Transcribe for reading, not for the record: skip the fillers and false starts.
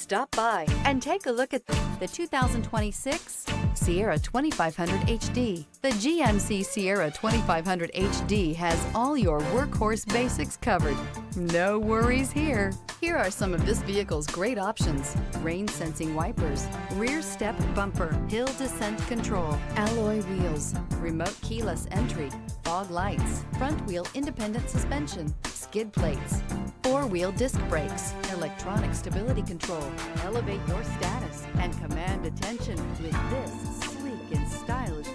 Stop by and take a look at the 2026 Sierra 2500 HD. The GMC Sierra 2500 HD has all your workhorse basics covered. No worries here. Here are some of this vehicle's great options: rain sensing wipers, rear step bumper, hill descent control, alloy wheels, remote keyless entry, fog lights, front wheel independent suspension, skid plates, four-wheel disc brakes, electronic stability control. Elevate your status and command attention with this sleek and stylish